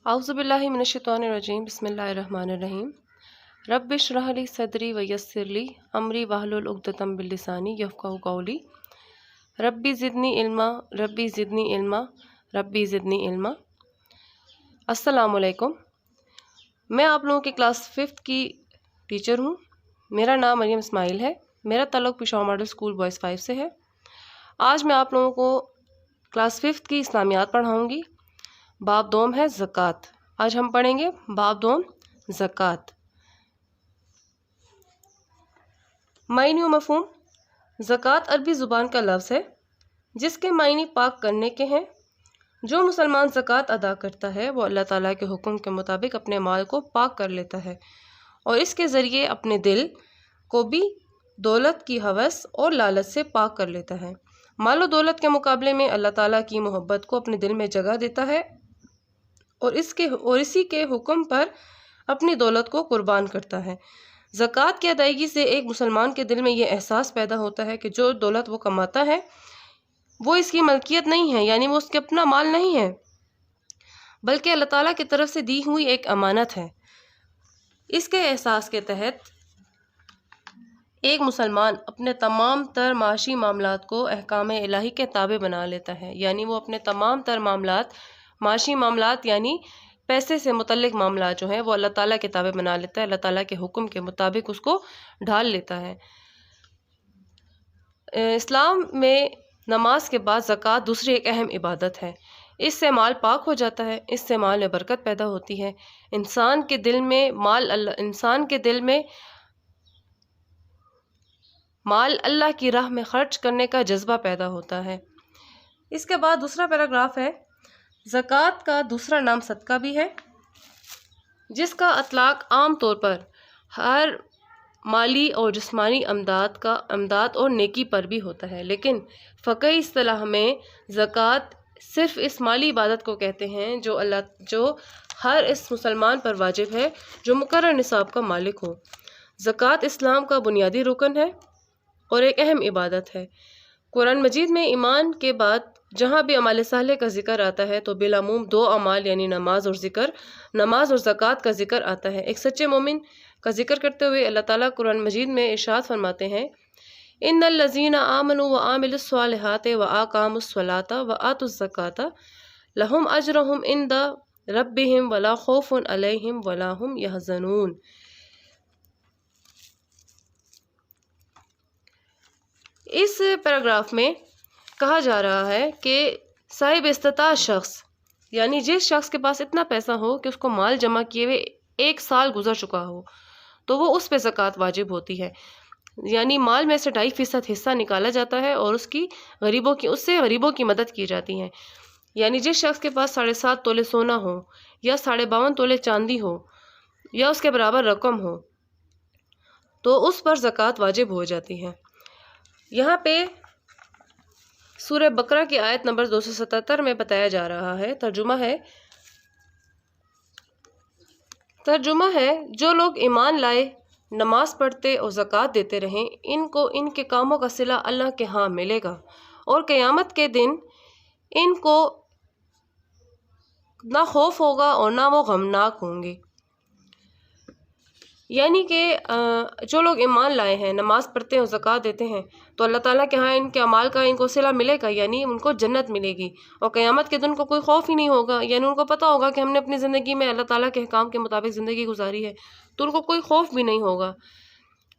औज़ुबिल्लाहि मिनश्शैतानिर्रजीम बिस्मिल्लाहिर्रहमानिर्रहीम रब्बिश रह ली सदरी व यस्सिर ली अमरी वहलुल उक़दतम मिन लिसानी यफ़क़हू क़ौली रब्बी ज़िदनी इल्मा रब्बी ज़िदनी इल्मा रब्बी ज़िदनी इल्मा। अस्सलामु अलैकुम। मैं आप लोगों की क्लास 5th की टीचर हूँ। मेरा नाम मरियम इस्माइल है। मेरा ताल्लुक़ पेशावर मॉडल स्कूल बॉयज़ 5 से है। आज मैं आप लोगों को क्लास 5th की इस्लामियात पढ़ाऊँगी। बाब दोम है ज़कात। आज हम पढ़ेंगे बाब दोम ज़कात। मायने व मफ़हूम। ज़कात अरबी ज़ुबान का लफ्ज़ है जिसके मायने पाक करने के हैं। जो मुसलमान ज़कात अदा करता है वो अल्लाह ताला के हुक्म के मुताबिक अपने माल को पाक कर लेता है और इसके ज़रिए अपने दिल को भी दौलत की हवस और लालच से पाक कर लेता है। माल और दौलत के मुकाबले में अल्लाह ताला की मोहब्बत को अपने दिल में जगह देता है और इसी के हुक्म पर अपनी दौलत को कुर्बान करता है। ज़कात की अदायगी से एक मुसलमान के दिल में ये एहसास पैदा होता है कि जो दौलत वो कमाता है वो इसकी मलकियत नहीं है, यानी वो उसके अपना माल नहीं है, बल्कि अल्लाह ताला की तरफ से दी हुई एक अमानत है। इसके एहसास के तहत एक मुसलमान अपने तमाम तर माशी मामलात को अहकाम इलाही के ताबे बना लेता है, यानी वो अपने तमाम तर मामलात माशी मामलात यानी पैसे से मुतल्लिक मामला जो है वो अल्लाह ताला के ताबे बना लेता है, अल्लाह ताला के हुक्म के मुताबिक उसको ढाल लेता है। इस्लाम में नमाज के बाद ज़कात दूसरी एक अहम इबादत है। इससे माल पाक हो जाता है, इससे माल में बरकत पैदा होती है। इंसान के दिल में माल अल्लाह की राह में ख़र्च करने का जज्बा पैदा होता है। इसके बाद दूसरा पैराग्राफ है ज़कात का दूसरा नाम सदका भी है, जिसका अतलाक आम तौर पर हर माली और जिस्मानी अमदाद और नेकी पर भी होता है, लेकिन फ़क़ही इस्तिलाह में ज़कात सिर्फ़ इस माली इबादत को कहते हैं जो हर इस मुसलमान पर वाजिब है जो मुकर्रर निसाब का मालिक हो। ज़कात इस्लाम का बुनियादी रुकन है और एक अहम इबादत है। कुरान मजीद में ईमान के बाद जहाँ भी अमाल साले का जिक्र आता है तो बिलामूम दो अमाल यानी नमाज और ज़कात का जिक्र आता है। एक सच्चे मोमिन का जिक्र करते हुए अल्लाह ताला कुरान मजीद में इरशाद फरमाते हैं, इन्नल लज़ीना आमनु व आमिलुस स्वालिहाति व आकामुस स्वलाता व आतुज़ ज़काता लहुम अजरुहुम इंदा रब्बिहिम वला खौफुन अलैहिम वला हुम यहज़नून। इस पैराग्राफ में कहा जा रहा है कि साहिब इस्तिता शख्स यानी जिस शख्स के पास इतना पैसा हो कि उसको माल जमा किए हुए 1 साल गुजर चुका हो तो वो उस पे ज़कात वाजिब होती है। यानी माल में से 2.5% हिस्सा निकाला जाता है और उससे गरीबों की मदद की जाती है। यानी जिस शख्स के पास 7.5 तोले सोना हो या 52.5 तोले चांदी हो या उसके बराबर रकम हो तो उस पर ज़कात वाजिब हो जाती है। यहाँ पे सूरह बकरा की आयत नंबर 277 में बताया जा रहा है, तर्जुमा है जो लोग ईमान लाए, नमाज पढ़ते और ज़कात देते रहें, इनको इनके कामों का सिला अल्लाह के यहाँ मिलेगा और क़यामत के दिन इनको ना खौफ होगा और ना वो गमनाक होंगे। यानी कि जो लोग ईमान लाए हैं, नमाज पढ़ते हैं और ज़कात देते हैं तो अल्लाह ताला के यहाँ इनके अमाल का इनको सिला मिलेगा, यानी उनको जन्नत मिलेगी और क़यामत के दिन उनको कोई खौफ ही नहीं होगा। यानी उनको पता होगा कि हमने अपनी ज़िंदगी में अल्लाह ताला के अहकाम के मुताबिक ज़िंदगी गुजारी है, तो उनको कोई खौफ भी नहीं होगा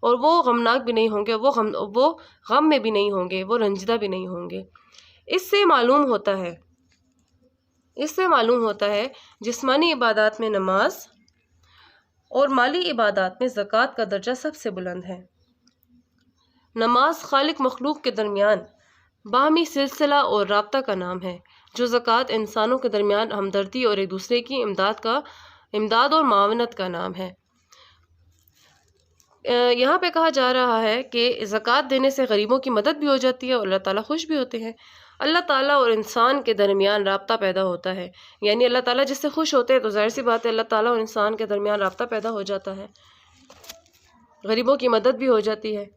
और वो गमनाक भी नहीं होंगे, वो गम में भी नहीं होंगे, वो रंजिदा भी नहीं होंगे। इससे मालूम होता है जिस्मानी इबादत में नमाज और माली इबादत में ज़कात का दर्जा सबसे बुलंद है। नमाज खालिक मखलूक के दरमियान बाहमी सिलसिला और राब्ता का नाम है, जो ज़कात इंसानों के दरमियान हमदर्दी और एक दूसरे की इमदाद और मावनत का नाम है। यहाँ पे कहा जा रहा है कि ज़कात देने से गरीबों की मदद भी हो जाती है और अल्लाह ताला खुश भी होते हैं। अल्लाह ताला और इंसान के दरमियान राब्ता पैदा होता है, यानी अल्लाह ताला जिससे खुश होते हैं तो ज़ाहिर सी बात है अल्लाह ताला और इंसान के दरमियान राब्ता पैदा हो जाता है, गरीबों की मदद भी हो जाती है।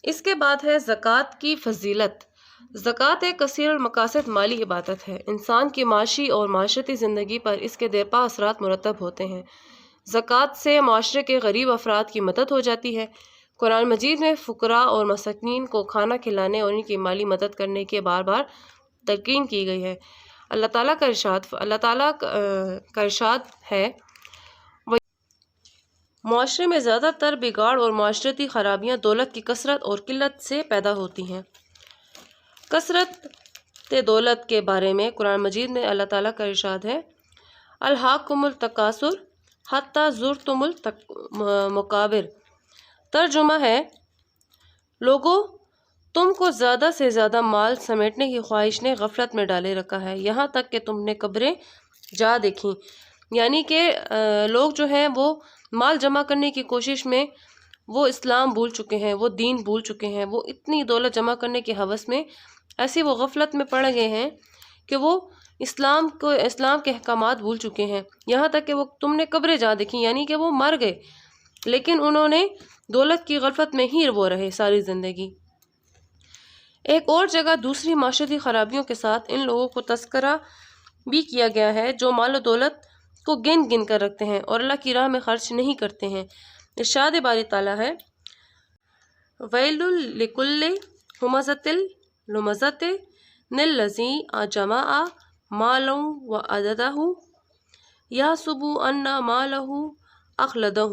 इसके बाद है ज़कात की फजीलत। زکوٰۃ ایک کثیر المقاصد مالی عبادت ہے۔ انسان کی معاشی اور معاشرتی زندگی پر اس کے دیرپا اثرات مرتب ہوتے ہیں۔ زکوٰۃ سے معاشرے کے غریب افراد کی مدد ہو جاتی ہے۔ قرآن مجید میں فقراء اور مساکین کو کھانا کھلانے اور ان کی مالی مدد کرنے کے بار بار تلقین کی گئی ہے۔ اللہ تعالیٰ کا ارشاد ہے، معاشرے میں زیادہ تر بگاڑ اور معاشرتی خرابیاں دولت کی کثرت اور قلت سے پیدا ہوتی ہیں۔ کثرت دولت کے بارے میں قرآن مجید میں اللہ تعالیٰ کا ارشاد ہے، الہاکم التکاثر حتی زرتم المقابر۔ ترجمہ ہے، لوگوں، تم کو زیادہ سے زیادہ مال سمیٹنے کی خواہش نے غفلت میں ڈالے رکھا ہے، یہاں تک کہ تم نے قبریں جا دیکھیں۔ یعنی کہ لوگ جو ہیں وہ مال جمع کرنے کی کوشش میں وہ اسلام بھول چکے ہیں، وہ دین بھول چکے ہیں، وہ اتنی دولت جمع کرنے کی ہوس میں ایسی وہ غفلت میں پڑ گئے ہیں کہ وہ اسلام کے احکامات بھول چکے ہیں، یہاں تک کہ تم نے قبریں جا دیکھیں، یعنی کہ وہ مر گئے لیکن انہوں نے دولت کی غفلت میں ہی وہ رہے ساری زندگی۔ ایک اور جگہ دوسری معاشرتی خرابیوں کے ساتھ ان لوگوں کو تذکرہ بھی کیا گیا ہے جو مال و دولت کو گن گن کر رکھتے ہیں اور اللہ کی راہ میں خرچ نہیں کرتے ہیں۔ ارشاد باری تعالیٰ ہے، ویل لکل ہمزۃ لمزۃ الذی جمع مالا وعددہ یحسب ان مالہ اخلدہ۔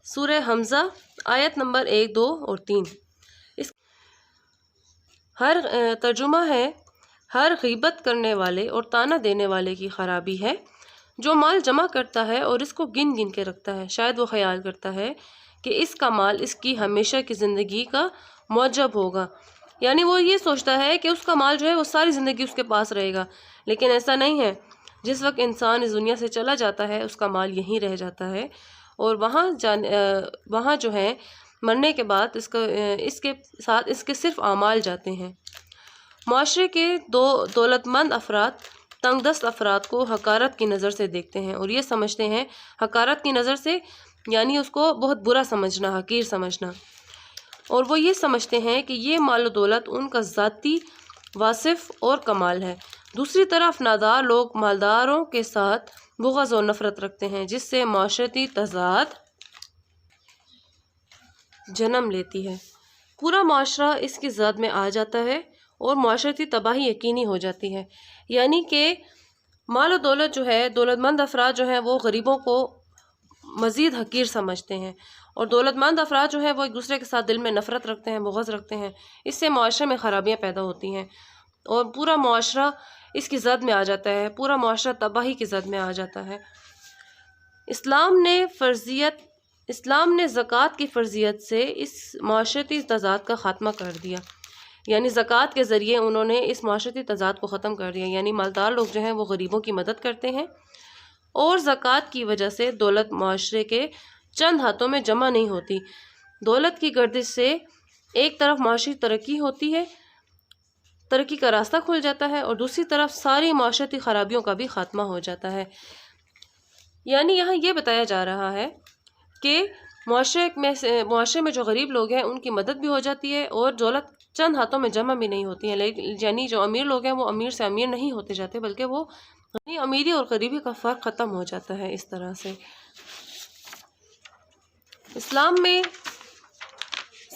سورہ حمزہ آیت نمبر 1، 2 اور 3۔ ترجمہ ہے، ہر غیبت کرنے والے اور طعنہ دینے والے کی خرابی ہے جو مال جمع کرتا ہے اور اس کو گن گن کے رکھتا ہے، شاید وہ خیال کرتا ہے کہ اس کا مال اس کی ہمیشہ کی زندگی کا موجب ہوگا، یعنی وہ یہ سوچتا ہے کہ اس کا مال جو ہے وہ ساری زندگی اس کے پاس رہے گا، لیکن ایسا نہیں ہے۔ جس وقت انسان اس دنیا سے چلا جاتا ہے اس کا مال یہیں رہ جاتا ہے اور وہاں جو ہے مرنے کے بعد اس کے ساتھ اس کے صرف اعمال جاتے ہیں۔ معاشرے کے دولت مند افراد تنگ دست افراد کو حقارت کی نظر سے دیکھتے ہیں اور یہ سمجھتے ہیں، حقارت کی نظر سے یعنی اس کو بہت برا سمجھنا، حقیر سمجھنا، اور وہ یہ سمجھتے ہیں کہ یہ مال و دولت ان کا ذاتی واصف اور کمال ہے۔ دوسری طرف نادار لوگ مالداروں کے ساتھ بغض اور نفرت رکھتے ہیں جس سے معاشرتی تضاد جنم لیتی ہے۔ پورا معاشرہ اس کی زد میں آ جاتا ہے اور معاشرتی تباہی یقینی ہو جاتی ہے۔ یعنی کہ مال و دولت جو ہے، دولت مند افراد جو ہیں وہ غریبوں کو مزید حقیر سمجھتے ہیں اور دولت مند افراد جو ہیں وہ ایک دوسرے کے ساتھ دل میں نفرت رکھتے ہیں، بغض رکھتے ہیں۔ اس سے معاشرے میں خرابیاں پیدا ہوتی ہیں اور پورا معاشرہ اس کی زد میں آ جاتا ہے، پورا معاشرہ تباہی کی زد میں آ جاتا ہے۔ اسلام نے زکوٰۃ کی فرضیت سے اس معاشرتی تضاد کا خاتمہ کر دیا، یعنی زکوٰۃ کے ذریعے انہوں نے اس معاشرتی تضاد کو ختم کر دیا، یعنی مالدار لوگ جو ہیں وہ غریبوں کی مدد کرتے ہیں اور زکوٰۃ کی وجہ سے دولت معاشرے کے چند ہاتھوں میں جمع نہیں ہوتی۔ دولت کی گردش سے ایک طرف معاشی ترقی ہوتی ہے، ترقی کا راستہ کھل جاتا ہے، اور دوسری طرف ساری معاشرتی خرابیوں کا بھی خاتمہ ہو جاتا ہے۔ یعنی یہاں یہ بتایا جا رہا ہے کہ معاشرے میں جو غریب لوگ ہیں ان کی مدد بھی ہو جاتی ہے اور دولت چند ہاتھوں میں جمع بھی نہیں ہوتی ہے، یعنی جو امیر لوگ ہیں وہ امیر سے امیر نہیں ہوتے جاتے بلکہ وہ امیری اور غریبی کا فرق ختم ہو جاتا ہے۔ اس طرح سے اسلام میں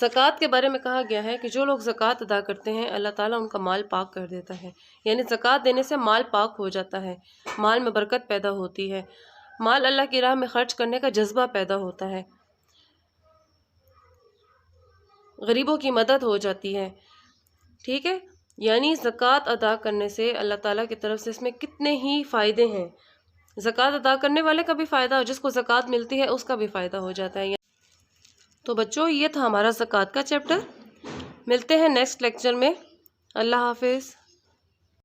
زکوٰۃ کے بارے میں کہا گیا ہے کہ جو لوگ زکوٰۃ ادا کرتے ہیں اللہ تعالیٰ ان کا مال پاک کر دیتا ہے، یعنی زکوٰۃ دینے سے مال پاک ہو جاتا ہے، مال میں برکت پیدا ہوتی ہے، مال اللہ کی راہ میں خرچ کرنے کا جذبہ پیدا ہوتا ہے، غریبوں کی مدد ہو جاتی ہے۔ ٹھیک ہے، یعنی زکوٰۃ ادا کرنے سے اللہ تعالیٰ کی طرف سے اس میں کتنے ہی فائدے ہیں۔ زکوٰۃ ادا کرنے والے کا بھی فائدہ اور جس کو زکوٰۃ ملتی ہے اس کا بھی فائدہ ہو جاتا ہے۔ تو بچوں یہ تھا ہمارا زکوٰۃ کا چیپٹر، ملتے ہیں نیکسٹ لیکچر میں۔ اللہ حافظ۔